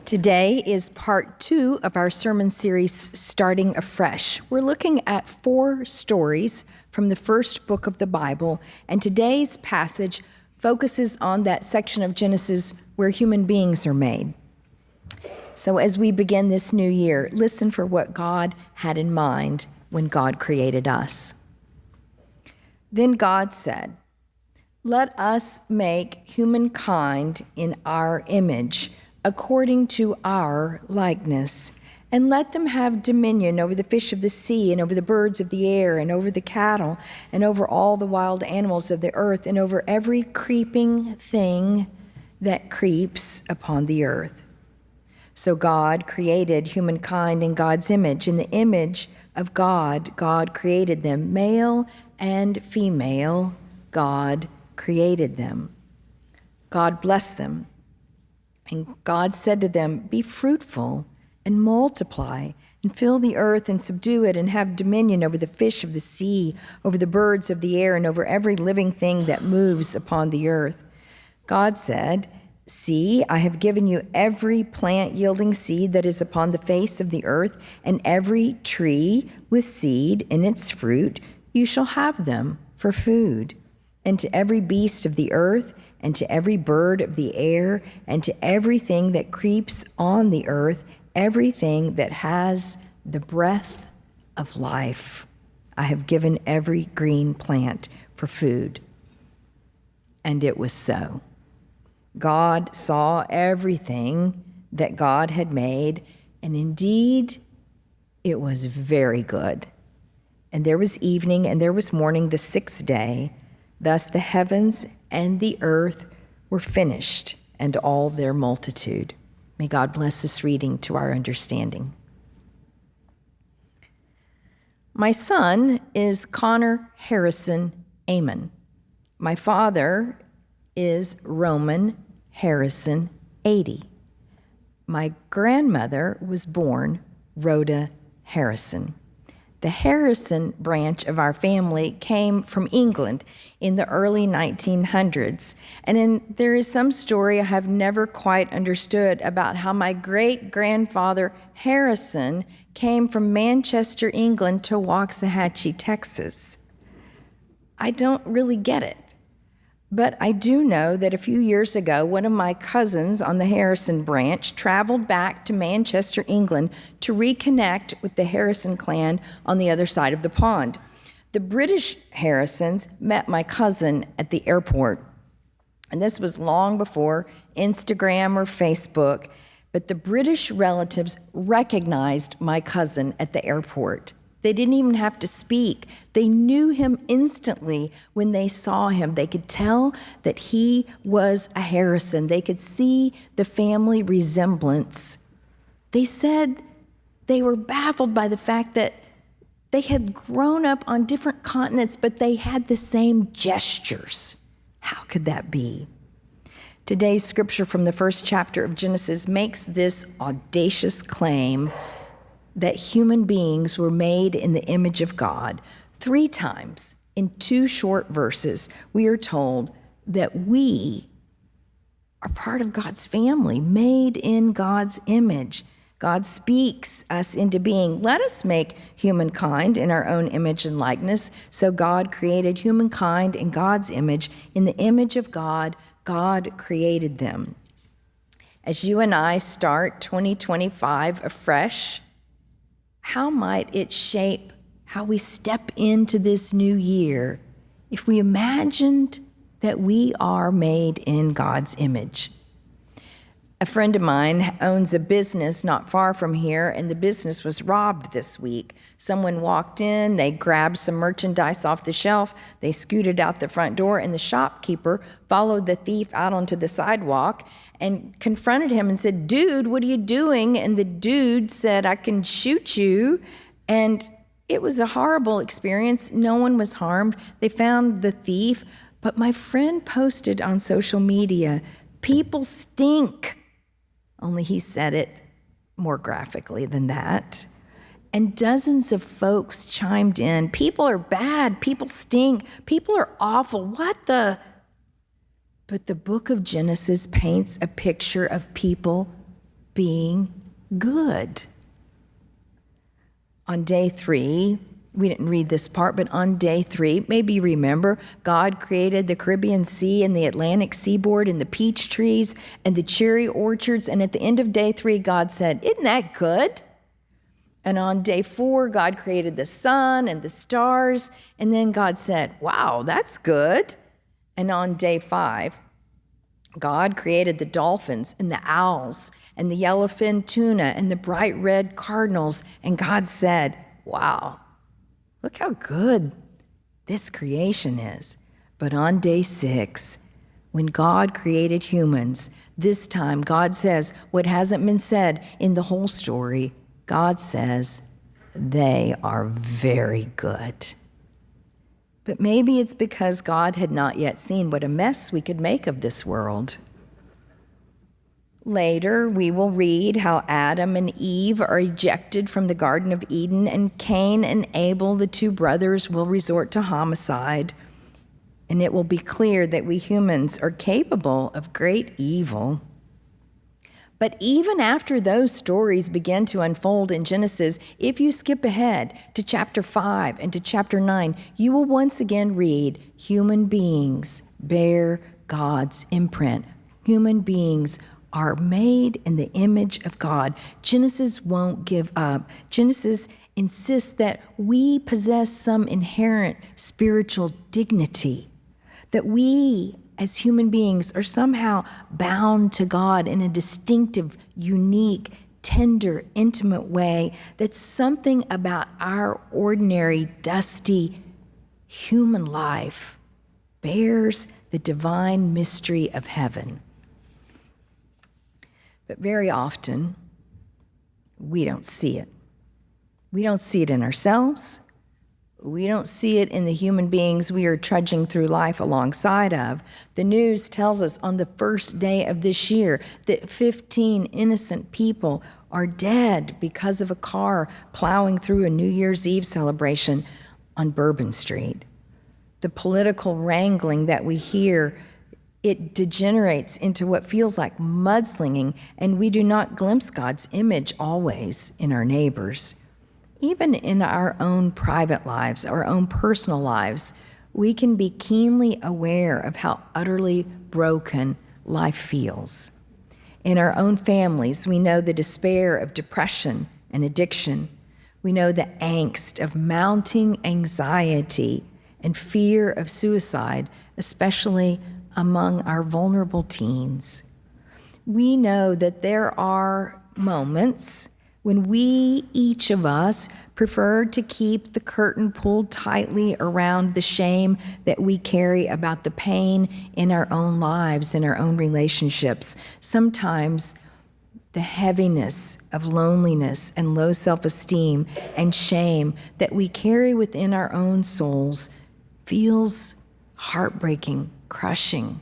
Today is part 2 of our sermon series, Starting Afresh. We're looking at 4 stories from the first book of the Bible, and today's passage focuses on that section of Genesis where human beings are made. So as we begin this new year, listen for what God had in mind when God created us. Then God said, "Let us make humankind in our image, according to our likeness, and let them have dominion over the fish of the sea, and over the birds of the air, and over the cattle, and over all the wild animals of the earth, and over every creeping thing that creeps upon the earth." So God created humankind in God's image. In the image of God, God created them. Male and female, God created them. God blessed them. And God said to them, "Be fruitful and multiply, and fill the earth and subdue it, and have dominion over the fish of the sea, over the birds of the air, and over every living thing that moves upon the earth." God said, "See, I have given you every plant yielding seed that is upon the face of the earth, and every tree with seed in its fruit. You shall have them for food. And to every beast of the earth, and to every bird of the air, and to everything that creeps on the earth, everything that has the breath of life, I have given every green plant for food." And it was so. God saw everything that God had made, and indeed, it was very good. And there was evening, and there was morning, the 6th day. Thus the heavens and the earth were finished, and all their multitude. May God bless this reading to our understanding. My son is Connor Harrison Amon. My father is Roman Harrison 80. My grandmother was born Rhoda Harrison. The Harrison branch of our family came from England in the early 1900s. And there is some story I have never quite understood about how my great-grandfather Harrison came from Manchester, England to Waxahachie, Texas. I don't really get it. But I do know that a few years ago, one of my cousins on the Harrison branch traveled back to Manchester, England, to reconnect with the Harrison clan on the other side of the pond. The British Harrisons met my cousin at the airport, and this was long before Instagram or Facebook, but the British relatives recognized my cousin at the airport. They didn't even have to speak. They knew him instantly when they saw him. They could tell that he was a Harrison. They could see the family resemblance. They said they were baffled by the fact that they had grown up on different continents, but they had the same gestures. How could that be? Today's scripture from the first chapter of Genesis makes this audacious claim that human beings were made in the image of God. 3 times in 2 short verses, we are told that we are part of God's family, made in God's image. God speaks us into being. "Let us make humankind in our own image and likeness." So God created humankind in God's image. In the image of God, God created them. As you and I start 2025 afresh, how might it shape how we step into this new year if we imagined that we are made in God's image? A friend of mine owns a business not far from here, and the business was robbed this week. Someone walked in, they grabbed some merchandise off the shelf, they scooted out the front door, and the shopkeeper followed the thief out onto the sidewalk and confronted him and said, "Dude, what are you doing?" And the dude said, "I can shoot you." And it was a horrible experience. No one was harmed. They found the thief. But my friend posted on social media, "People stink." Only he said it more graphically than that. And dozens of folks chimed in. People are bad. People stink. People are awful. What the? But the book of Genesis paints a picture of people being good. On day 3, we didn't read this part, but on day 3, maybe you remember, God created the Caribbean Sea and the Atlantic seaboard and the peach trees and the cherry orchards. And at the end of day 3, God said, "Isn't that good?" And on day 4, God created the sun and the stars. And then God said, "Wow, that's good." And on day 5, God created the dolphins and the owls and the yellowfin tuna and the bright red cardinals. And God said, "Wow, look how good this creation is." But on day 6, when God created humans, this time God says what hasn't been said in the whole story. God says, "They are very good." But maybe it's because God had not yet seen what a mess we could make of this world. Later, we will read how Adam and Eve are ejected from the Garden of Eden, and Cain and Abel, the 2 brothers, will resort to homicide. And it will be clear that we humans are capable of great evil. But even after those stories begin to unfold in Genesis, if you skip ahead to chapter 5 and to chapter 9, you will once again read human beings bear God's imprint. Human beings are made in the image of God. Genesis won't give up. Genesis insists that we possess some inherent spiritual dignity, that we as human beings are somehow bound to God in a distinctive, unique, tender, intimate way, that something about our ordinary, dusty human life bears the divine mystery of heaven. But very often, we don't see it. We don't see it in ourselves. We don't see it in the human beings we are trudging through life alongside of. The news tells us on the first day of this year that 15 innocent people are dead because of a car plowing through a New Year's Eve celebration on Bourbon Street. The political wrangling that we hear, it degenerates into what feels like mudslinging, and we do not glimpse God's image always in our neighbors. Even in our own private lives, our own personal lives, we can be keenly aware of how utterly broken life feels. In our own families, we know the despair of depression and addiction. We know the angst of mounting anxiety and fear of suicide, especially among our vulnerable teens. We know that there are moments when we, each of us, prefer to keep the curtain pulled tightly around the shame that we carry about the pain in our own lives, in our own relationships. Sometimes the heaviness of loneliness and low self-esteem and shame that we carry within our own souls feels heartbreaking, crushing.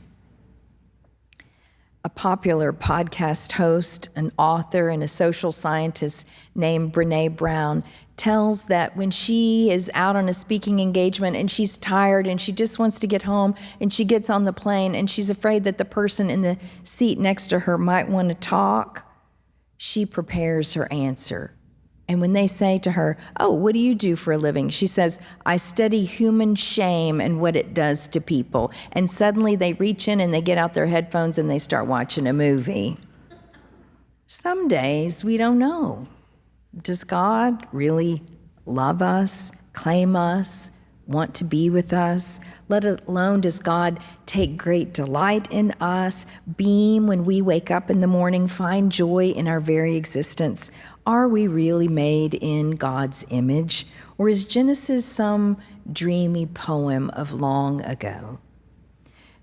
A popular podcast host, an author, and a social scientist named Brené Brown tells that when she is out on a speaking engagement and she's tired and she just wants to get home and she gets on the plane and she's afraid that the person in the seat next to her might want to talk, she prepares her answer. And when they say to her, "Oh, what do you do for a living?" she says, "I study human shame and what it does to people." And suddenly they reach in and they get out their headphones and they start watching a movie. Some days we don't know. Does God really love us, claim us, want to be with us? Let alone does God take great delight in us, beam when we wake up in the morning, find joy in our very existence? Are we really made in God's image? Or is Genesis some dreamy poem of long ago?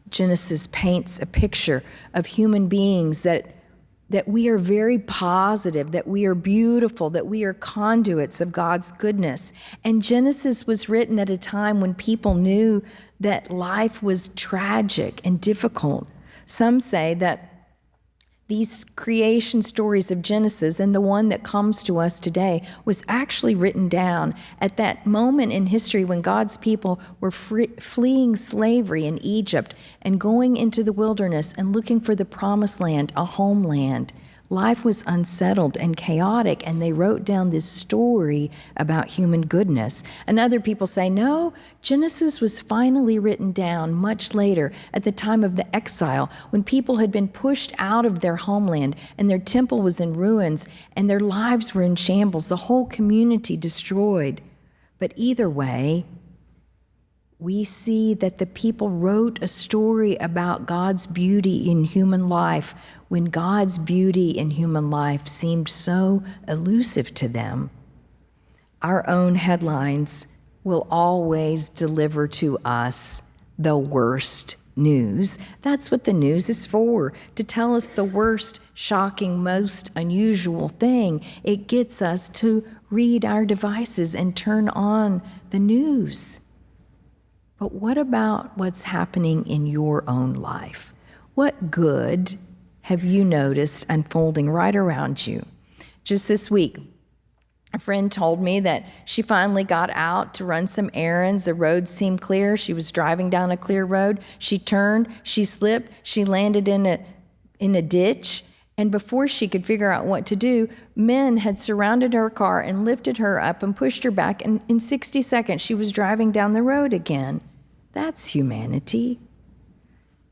Genesis paints a picture of human beings that we are very positive, that we are beautiful, that we are conduits of God's goodness. And Genesis was written at a time when people knew that life was tragic and difficult. Some say that these creation stories of Genesis and the one that comes to us today was actually written down at that moment in history when God's people were fleeing slavery in Egypt and going into the wilderness and looking for the promised land, a homeland, Life was unsettled and chaotic, and they wrote down this story about human goodness. And other people say, no, Genesis was finally written down much later, at the time of the exile, when people had been pushed out of their homeland and their temple was in ruins and their lives were in shambles, the whole community destroyed. But either way, we see that the people wrote a story about God's beauty in human life when God's beauty in human life seemed so elusive to them. Our own headlines will always deliver to us the worst news. That's what the news is for, to tell us the worst, shocking, most unusual thing. It gets us to read our devices and turn on the news. But what about what's happening in your own life? What good have you noticed unfolding right around you? Just this week, a friend told me that she finally got out to run some errands. The road seemed clear. She was driving down a clear road. She turned, she slipped, she landed in a ditch. And before she could figure out what to do, men had surrounded her car and lifted her up and pushed her back. And in 60 seconds, she was driving down the road again. That's humanity.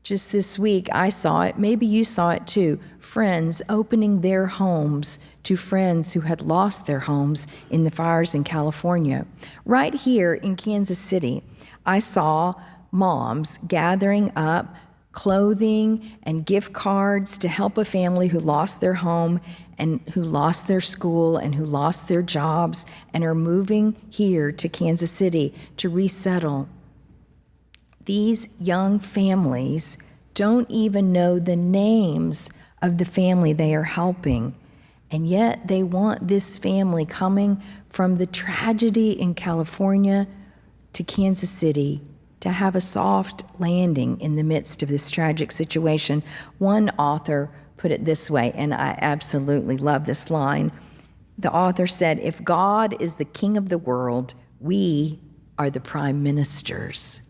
Just this week, I saw it. Maybe you saw it too. Friends opening their homes to friends who had lost their homes in the fires in California. Right here in Kansas City, I saw moms gathering up clothing and gift cards to help a family who lost their home and who lost their school and who lost their jobs and are moving here to Kansas City to resettle. These young families don't even know the names of the family they are helping, and yet they want this family coming from the tragedy in California to Kansas City to have a soft landing in the midst of this tragic situation. One author put it this way, and I absolutely love this line. The author said, "If God is the king of the world, we are the prime ministers."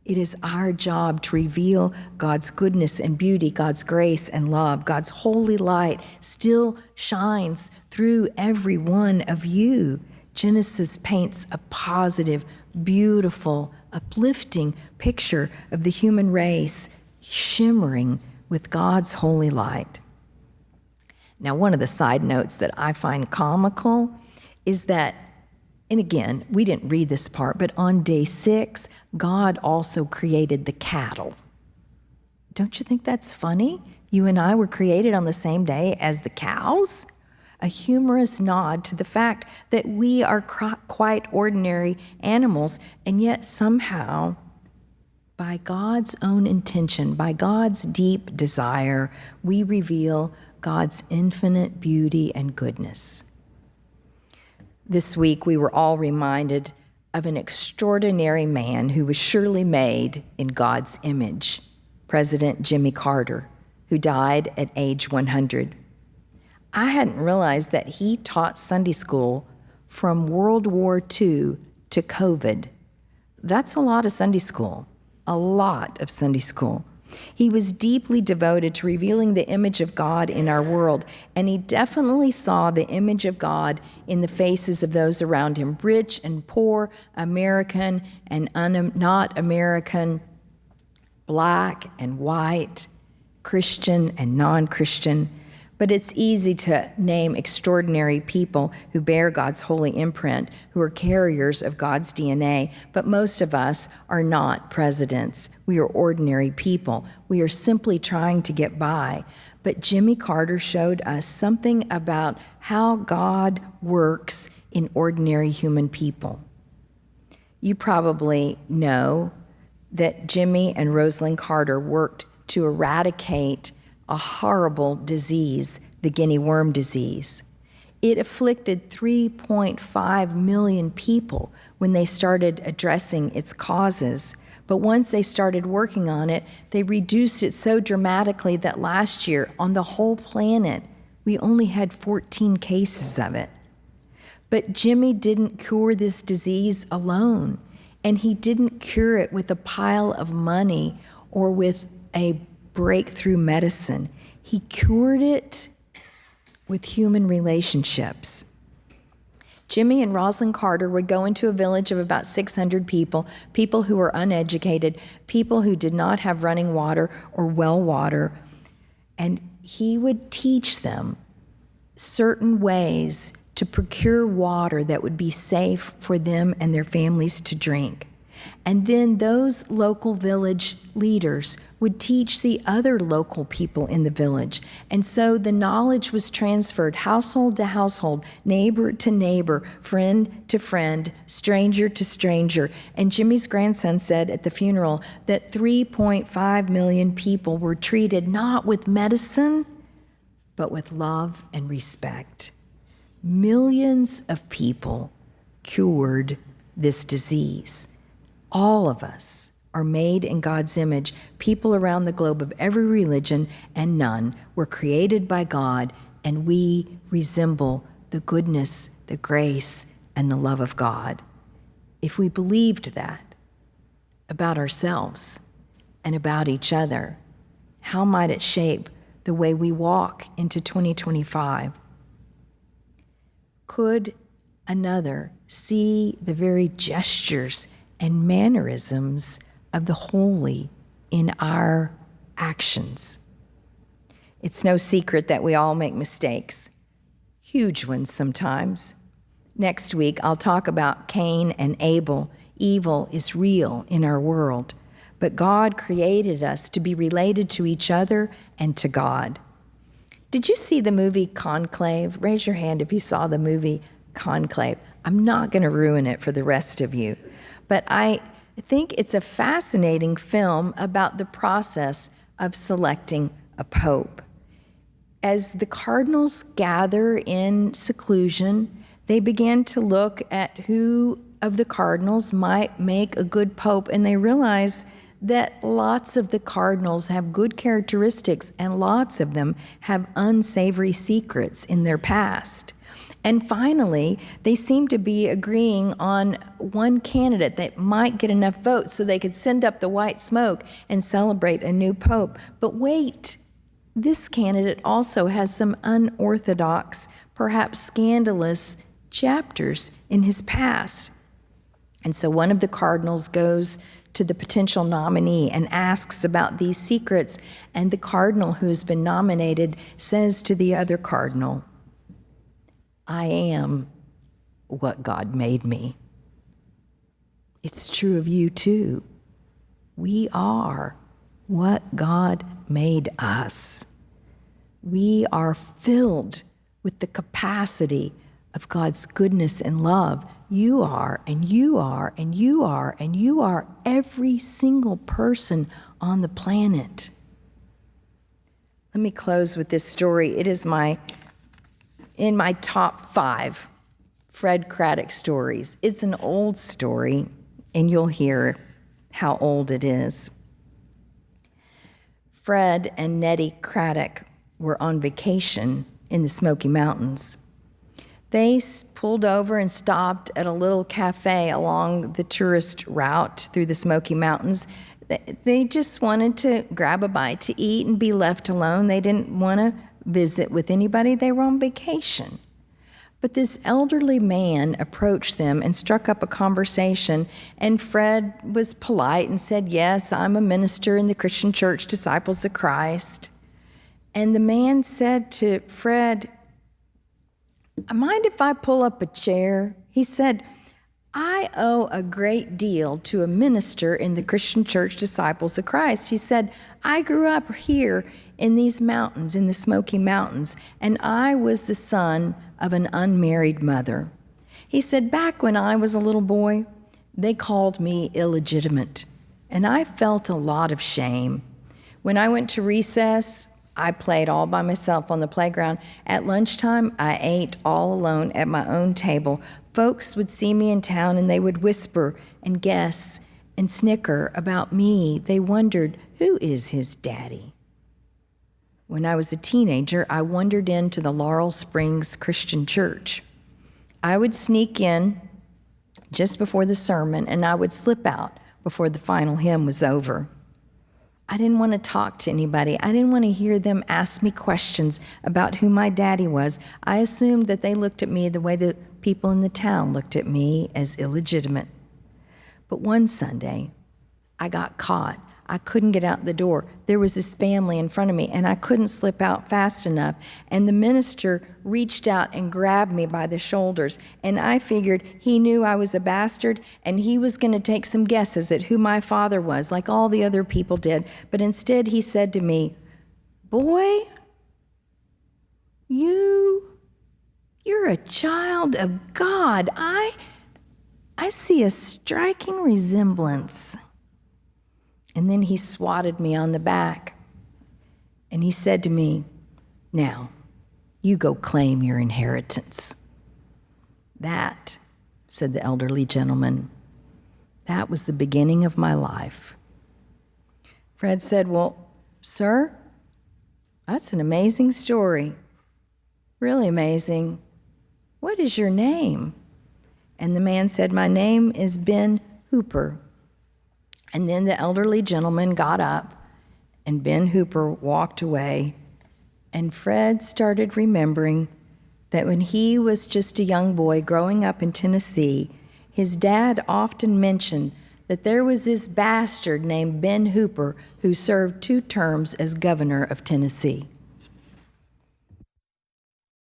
It is our job to reveal God's goodness and beauty, God's grace and love. God's holy light still shines through every one of you. Genesis paints a positive, beautiful, uplifting picture of the human race shimmering with God's holy light. Now, one of the side notes that I find comical is that, and again, we didn't read this part, but on day 6, God also created the cattle. Don't you think that's funny? You and I were created on the same day as the cows? A humorous nod to the fact that we are quite ordinary animals, and yet somehow, by God's own intention, by God's deep desire, we reveal God's infinite beauty and goodness. This week, we were all reminded of an extraordinary man who was surely made in God's image, President Jimmy Carter, who died at age 100. I hadn't realized that he taught Sunday school from World War II to COVID. That's a lot of Sunday school, a lot of Sunday school. He was deeply devoted to revealing the image of God in our world, and he definitely saw the image of God in the faces of those around him, rich and poor, American and not American, black and white, Christian and non-Christian. But it's easy to name extraordinary people who bear God's holy imprint, who are carriers of God's DNA, but most of us are not presidents. We are ordinary people. We are simply trying to get by. But Jimmy Carter showed us something about how God works in ordinary human people. You probably know that Jimmy and Rosalind Carter worked to eradicate a horrible disease, the guinea worm disease. It afflicted 3.5 million people when they started addressing its causes. But once they started working on it, they reduced it so dramatically that last year, on the whole planet, we only had 14 cases of it. But Jimmy didn't cure this disease alone, and he didn't cure it with a pile of money or with a breakthrough medicine. He cured it with human relationships. Jimmy and Rosalind Carter would go into a village of about 600 people, people who were uneducated, people who did not have running water or well water, and he would teach them certain ways to procure water that would be safe for them and their families to drink. And then those local village leaders would teach the other local people in the village. And so the knowledge was transferred household to household, neighbor to neighbor, friend to friend, stranger to stranger. And Jimmy's grandson said at the funeral that 3.5 million people were treated not with medicine, but with love and respect. Millions of people cured this disease. All of us are made in God's image. People around the globe of every religion and none were created by God, and we resemble the goodness, the grace, and the love of God. If we believed that about ourselves and about each other, how might it shape the way we walk into 2025? Could another see the very gestures and mannerisms of the holy in our actions? It's no secret that we all make mistakes, huge ones sometimes. Next week, I'll talk about Cain and Abel. Evil is real in our world, but God created us to be related to each other and to God. Did you see the movie Conclave? Raise your hand if you saw the movie Conclave. I'm not going to ruin it for the rest of you, but I think it's a fascinating film about the process of selecting a pope. As the cardinals gather in seclusion, they began to look at who of the cardinals might make a good pope, and they realize that lots of the cardinals have good characteristics and lots of them have unsavory secrets in their past. And finally, they seem to be agreeing on one candidate that might get enough votes so they could send up the white smoke and celebrate a new pope. But wait, this candidate also has some unorthodox, perhaps scandalous chapters in his past. And so one of the cardinals goes to the potential nominee and asks about these secrets, and the cardinal who's been nominated says to the other cardinal, "I am what God made me." It's true of you too. We are what God made us. We are filled with the capacity of God's goodness and love. You are, and you are, and you are, and you are every single person on the planet. Let me close with this story. It is in my top 5 Fred Craddock stories. It's an old story, and you'll hear how old it is. Fred and Nettie Craddock were on vacation in the Smoky Mountains. They pulled over and stopped at a little cafe along the tourist route through the Smoky Mountains. They just wanted to grab a bite to eat and be left alone. They didn't want to visit with anybody. They were on vacation. But this elderly man approached them and struck up a conversation, and Fred was polite and said, "Yes, I'm a minister in the Christian Church, Disciples of Christ." And the man said to Fred, "Mind if I pull up a chair?" He said, "I owe a great deal to a minister in the Christian Church, Disciples of Christ." He said, "I grew up here in these mountains, in the Smoky Mountains, and I was the son of an unmarried mother." He said, "Back when I was a little boy, they called me illegitimate, and I felt a lot of shame. When I went to recess, I played all by myself on the playground. At lunchtime, I ate all alone at my own table. Folks would see me in town and they would whisper and guess and snicker about me. They wondered, who is his daddy? When I was a teenager, I wandered into the Laurel Springs Christian Church. I would sneak in just before the sermon and I would slip out before the final hymn was over. I didn't want to talk to anybody. I didn't want to hear them ask me questions about who my daddy was. I assumed that they looked at me the way the people in the town looked at me, as illegitimate. But one Sunday, I got caught. I couldn't get out the door. There was this family in front of me, and I couldn't slip out fast enough. And the minister reached out and grabbed me by the shoulders. And I figured he knew I was a bastard, and he was going to take some guesses at who my father was, like all the other people did. But instead, he said to me, "Boy, you're a child of God. I see a striking resemblance." And then he swatted me on the back, and he said to me, "Now, you go claim your inheritance." That, said the elderly gentleman, that was the beginning of my life. Fred said, "Well, sir, that's an amazing story. Really amazing. What is your name?" And the man said, "My name is Ben Hooper." And then the elderly gentleman got up, and Ben Hooper walked away, and Fred started remembering that when he was just a young boy growing up in Tennessee, his dad often mentioned that there was this bastard named Ben Hooper who served 2 terms as governor of Tennessee.